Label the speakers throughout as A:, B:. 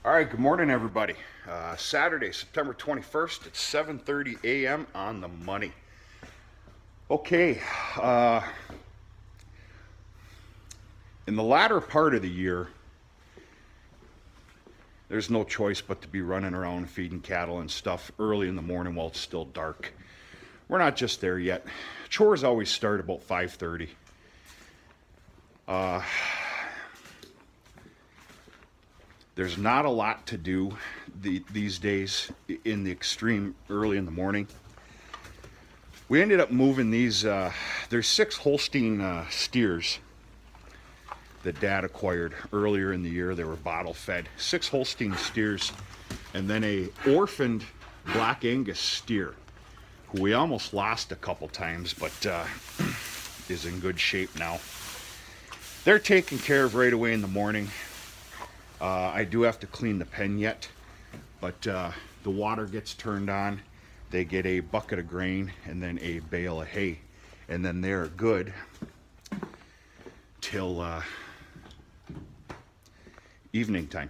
A: All right, good morning, everybody. Saturday, September 21st, it's 7:30 a.m. on the money. Okay, uh, in the latter part of the year, there's no choice but to be running around feeding cattle and stuff early in the morning while it's still dark. We're not just there yet. Chores always start about 5:30. There's not a lot to do these days in the extreme early in the morning. We ended up moving these, there's 6 Holstein steers that Dad acquired earlier in the year. They were bottle fed. 6 Holstein steers, and then a orphaned Black Angus steer, who we almost lost a couple times, but is in good shape now. They're taken care of right away in the morning. I do have to clean the pen yet, but the water gets turned on. They get a bucket of grain and then a bale of hay, and then they're good till evening time.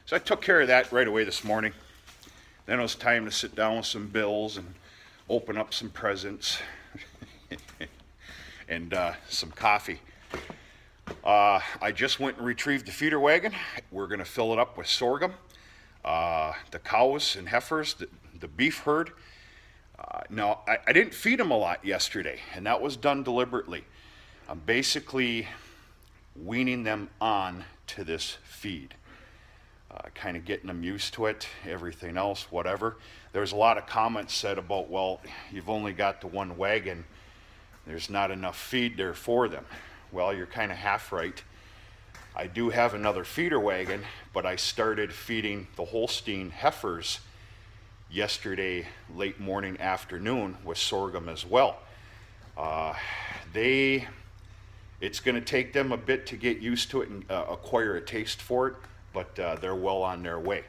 A: So I took care of that right away this morning. Then it was time to sit down with some bills and open up some presents and some coffee. I just went and retrieved the feeder wagon. We're going to fill it up with sorghum. The cows and heifers, the beef herd. No, I didn't feed them a lot yesterday, and that was done deliberately. I'm basically weaning them on to this feed. Kind of getting them used to it, everything else, whatever. There's a lot of comments said about, well, you've only got the one wagon. There's not enough feed there for them. Well, you're kind of half right. I do have another feeder wagon, but I started feeding the Holstein heifers yesterday late morning, afternoon with sorghum as well. It's going to take them a bit to get used to it and acquire a taste for it, but they're well on their way.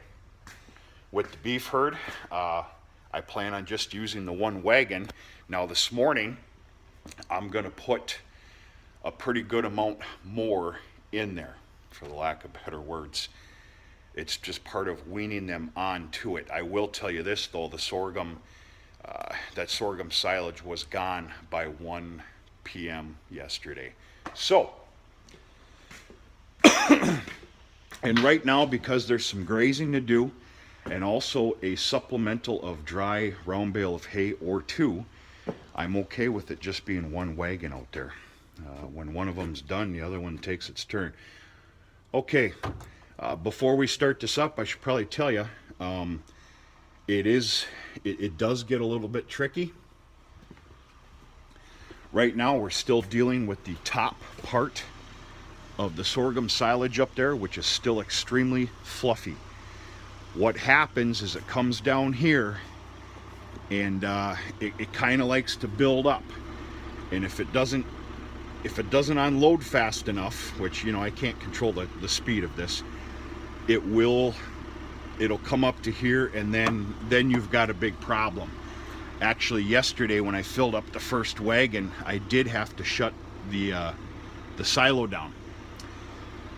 A: With the beef herd, I plan on just using the one wagon. Now this morning, I'm going to put a pretty good amount more in there, for the lack of better words. It's just part of weaning them onto it. I will tell you this though, the sorghum, that sorghum silage was gone by 1 p.m. yesterday. So, and right now, because there's some grazing to do, and also a supplemental of dry round bale of hay or 2, I'm okay with it just being one wagon out there. When one of them's done, the other one takes its turn. Okay, before we start this up, I should probably tell you, it does get a little bit tricky. Right now, we're still dealing with the top part of the sorghum silage up there, which is still extremely fluffy. What happens is it comes down here, and it kind of likes to build up. And if it doesn't unload fast enough, which, I can't control the speed of this, it'll come up to here, and then you've got a big problem. Actually, yesterday when I filled up the first wagon, I did have to shut the silo down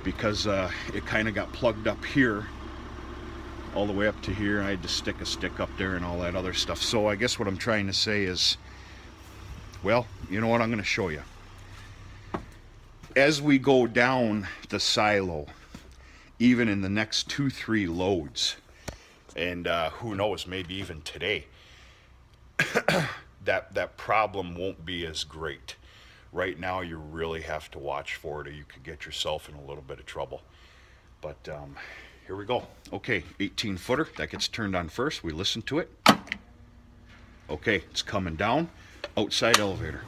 A: because it kind of got plugged up here all the way up to here. I had to stick a stick up there and all that other stuff. So I guess what I'm trying to say is, well, you know what, I'm going to show you. As we go down the silo, even in the next 2-3 loads, and who knows, maybe even today, that problem won't be as great. Right now, you really have to watch for it, or you could get yourself in a little bit of trouble. But here we go. Okay, 18-footer, that gets turned on first. We listen to it. Okay, it's coming down. Outside elevator.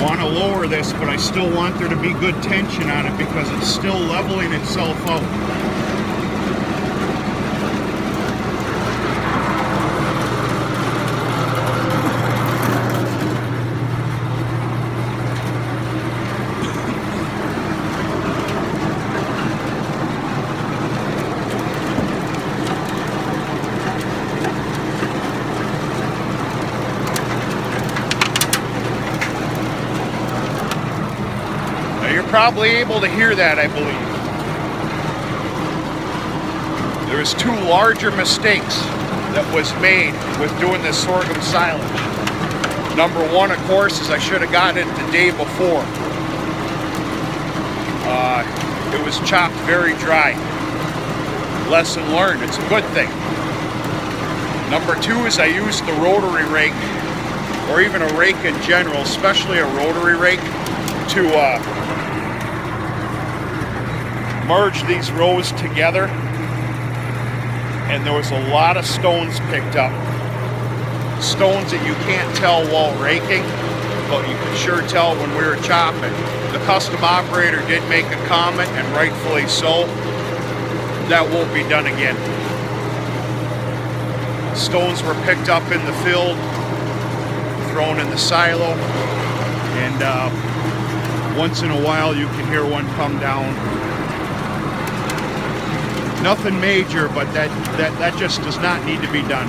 A: want to lower this, but I still want there to be good tension on it because it's still leveling itself out. Probably able to hear that, I believe. There's two larger mistakes that was made with doing this sorghum silage. Number one, of course, is I should have gotten it the day before. It was chopped very dry. Lesson learned, it's a good thing. Number two is I used the rotary rake, or even a rake in general, especially a rotary rake, to merge these rows together, and there was a lot of stones picked up. Stones that you can't tell while raking, but you can sure tell when we were chopping. The custom operator did make a comment, and rightfully so. That won't be done again. Stones were picked up in the field, thrown in the silo, and once in a while you can hear one come down. Nothing major, but that just does not need to be done.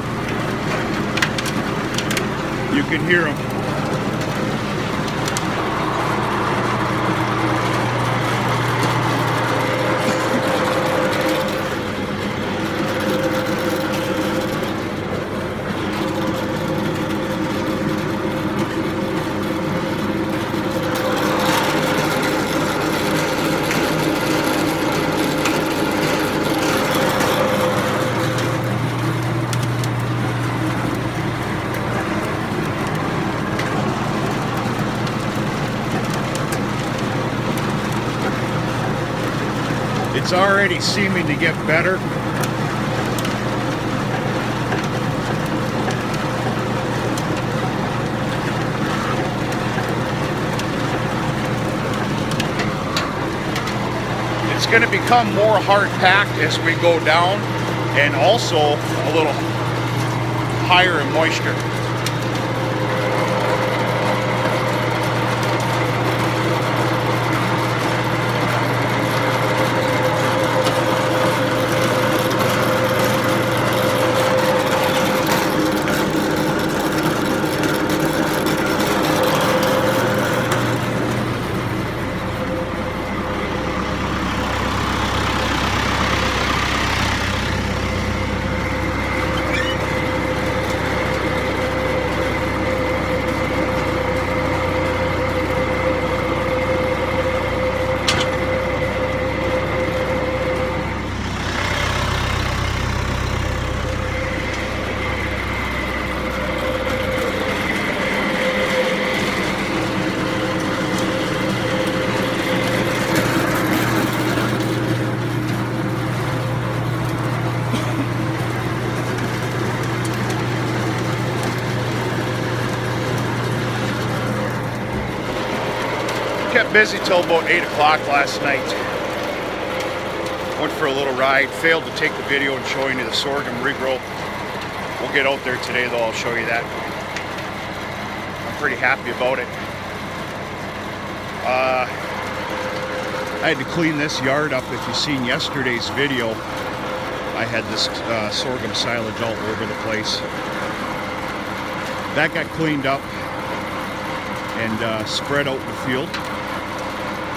A: You can hear them. It's already seeming to get better. It's going to become more hard packed as we go down, and also a little higher in moisture. Kept busy till about 8 o'clock last night. Went for a little ride, failed to take the video and show you the sorghum regrowth. We'll get out there today though, I'll show you that. I'm pretty happy about it. I had to clean this yard up. If you've seen yesterday's video, I had this sorghum silage all over the place. That got cleaned up and spread out in the field.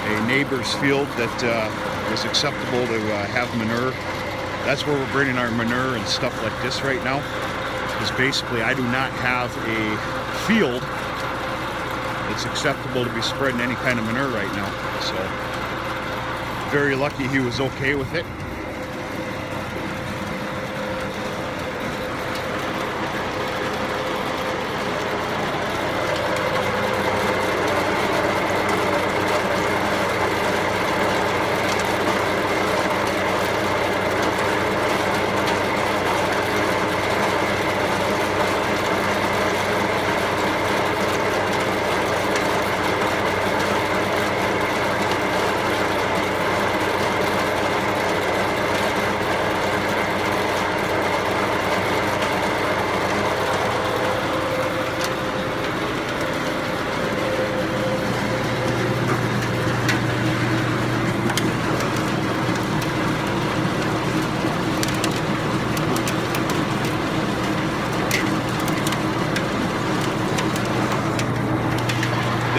A: A neighbor's field that was acceptable to have manure. That's where we're bringing our manure and stuff like this right now, because basically I do not have a field that's acceptable to be spreading any kind of manure right now. So very lucky he was okay with it.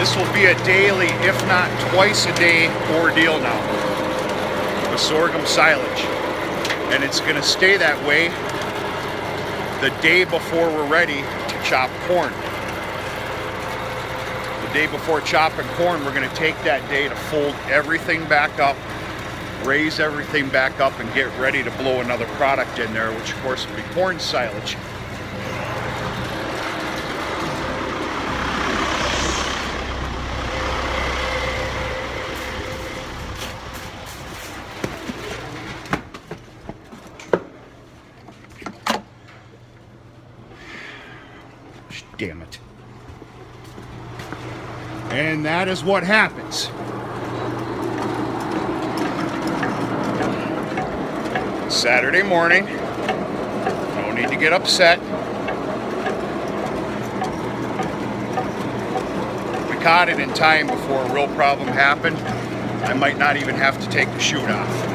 A: This will be a daily, if not twice a day ordeal now with sorghum silage. And it's going to stay that way the day before we're ready to chop corn. The day before chopping corn, we're going to take that day to fold everything back up, raise everything back up, and get ready to blow another product in there, which of course will be corn silage. Damn it. And that is what happens. Saturday morning. No need to get upset. We caught it in time before a real problem happened. I might not even have to take the chute off.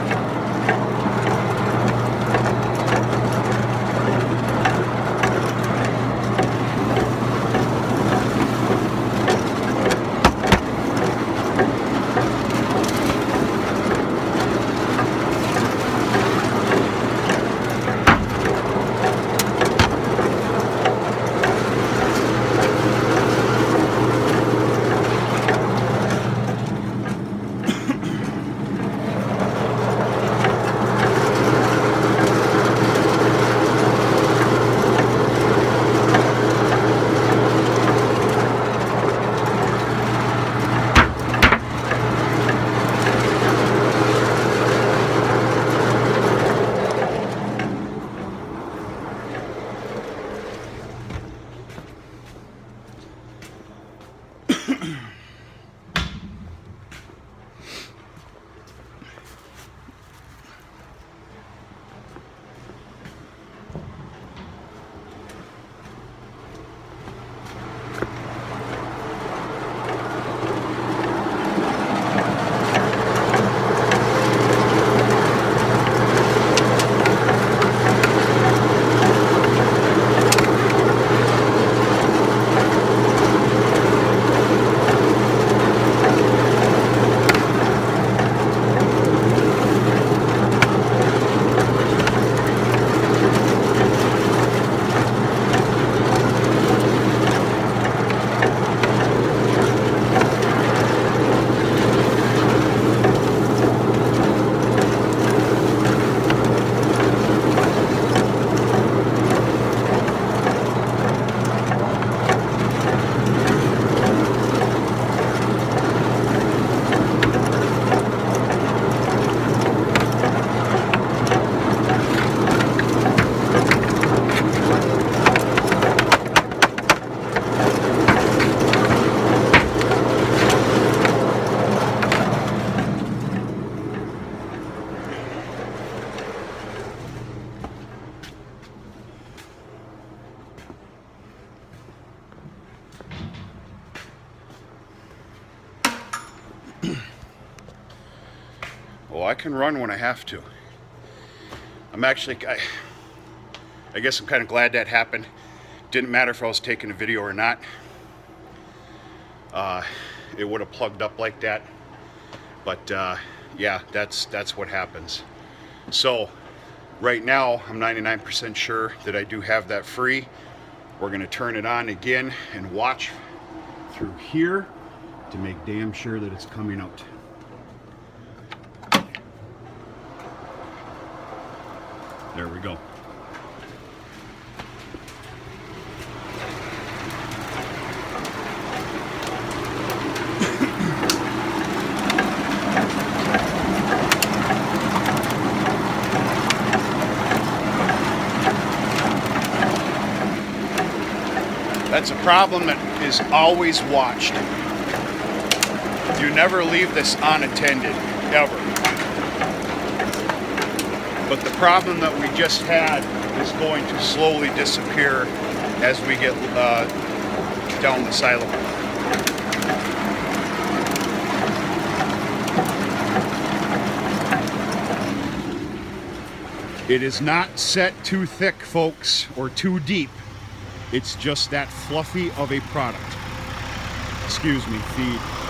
A: Well, I can run when I have to. I guess I'm kind of glad that happened. Didn't matter if I was taking a video or not. It would have plugged up like that. But yeah, that's what happens. So right now, I'm 99% sure that I do have that free. We're gonna turn it on again and watch through here to make damn sure that it's coming out. There we go. That's a problem that is always watched. You never leave this unattended, ever. But the problem that we just had is going to slowly disappear as we get down the silo. It is not set too thick, folks, or too deep. It's just that fluffy of a product. excuse me, feed.